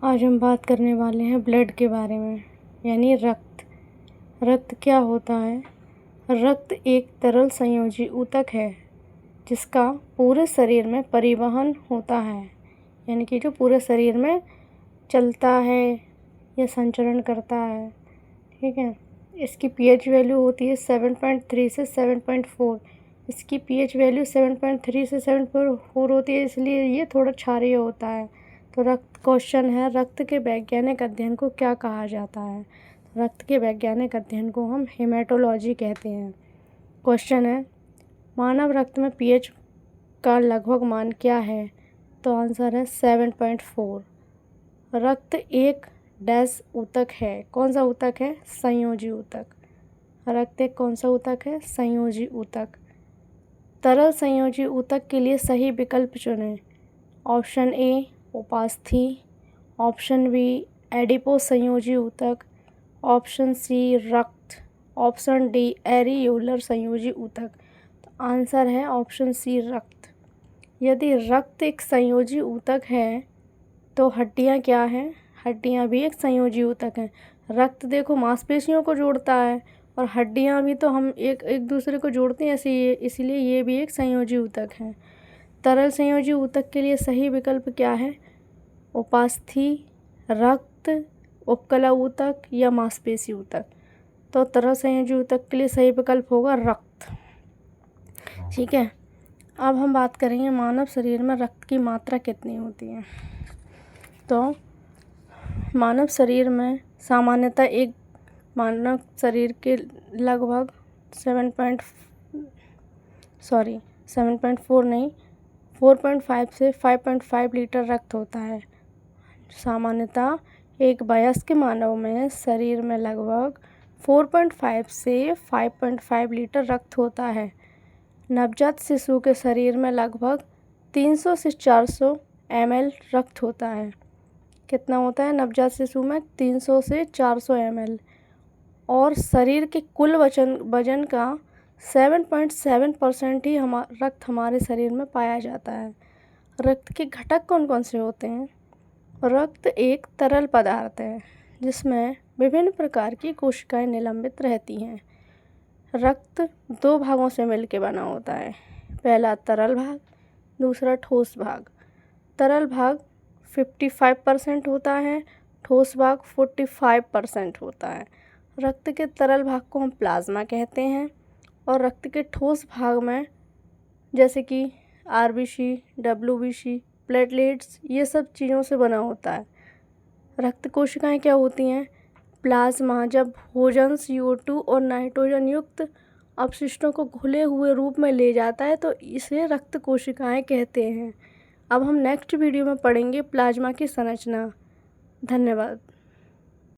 आज हम बात करने वाले हैं ब्लड के बारे में, यानी रक्त। रक्त क्या होता है? रक्त एक तरल संयोजी ऊतक है जिसका पूरे शरीर में परिवहन होता है, यानी कि जो पूरे शरीर में चलता है या संचरण करता है। ठीक है। इसकी पीएच वैल्यू होती है 7.3 से 7.4। इसकी पीएच वैल्यू 7.3 से 7.4 होती है, इसलिए ये थोड़ा क्षारीय होता है। तो क्वेश्चन है, रक्त के वैज्ञानिक अध्ययन को क्या कहा जाता है? रक्त के वैज्ञानिक अध्ययन को हम हेमेटोलॉजी कहते हैं। क्वेश्चन है, मानव रक्त में पीएच का लगभग मान क्या है? तो आंसर है 7.4। रक्त एक डैश ऊतक है। कौन सा ऊतक है? संयोजी ऊतक। रक्त एक कौन सा ऊतक है? संयोजी ऊतक। तरल संयोजी ऊतक के लिए सही विकल्प चुनें। ऑप्शन ए उपास्थि, ऑप्शन बी एडिपोज संयोजी ऊतक, ऑप्शन सी रक्त, ऑप्शन डी एरियोलर संयोजी ऊतक। तो आंसर है ऑप्शन सी रक्त। यदि रक्त एक संयोजी ऊतक है तो हड्डियां क्या हैं? हड्डियां भी एक संयोजी ऊतक हैं। रक्त देखो मांसपेशियों को जोड़ता है और हड्डियां भी तो हम एक दूसरे को जोड़ते हैं, इसीलिए ये भी एक संयोजी ऊतक है। तरल संयोजी ऊतक के लिए सही विकल्प क्या है? उपास्थि, रक्त, उपकला ऊतक या मांसपेशी ऊतक। तो तरल संयोजी ऊतक के लिए सही विकल्प होगा रक्त। ठीक है। अब हम बात करेंगे मानव शरीर में रक्त की मात्रा कितनी होती है। तो मानव शरीर में सामान्यतः एक मानव शरीर के लगभग 4.5 से 5.5 लीटर रक्त होता है। सामान्यतः एक वयस्क मानव में शरीर में लगभग 4.5 से 5.5 लीटर रक्त होता है। नवजात शिशु के शरीर में लगभग 300 से 400 ml रक्त होता है। कितना होता है नवजात शिशु में? 300 से 400 ml। और शरीर के कुल वजन का 7.7% ही रक्त हमारे शरीर में पाया जाता है। रक्त के घटक कौन कौन से होते हैं? रक्त एक तरल पदार्थ है जिसमें विभिन्न प्रकार की कोशिकाएं निलंबित रहती हैं। रक्त दो भागों से मिलकर बना होता है। पहला तरल भाग, दूसरा ठोस भाग। तरल भाग 55% होता है, ठोस भाग 45% होता है। रक्त के तरल भाग को हम प्लाज्मा कहते हैं और रक्त के ठोस भाग में जैसे कि आरबीसी, डब्ल्यूबीसी, प्लेटलेट्स, ये सब चीज़ों से बना होता है। रक्त कोशिकाएं क्या होती हैं? प्लाज्मा जब भोजन, CO2 और नाइट्रोजन युक्त अपशिष्टों को घुले हुए रूप में ले जाता है तो इसे रक्त कोशिकाएं कहते हैं। अब हम नेक्स्ट वीडियो में पढ़ेंगे प्लाज्मा की संरचना। धन्यवाद।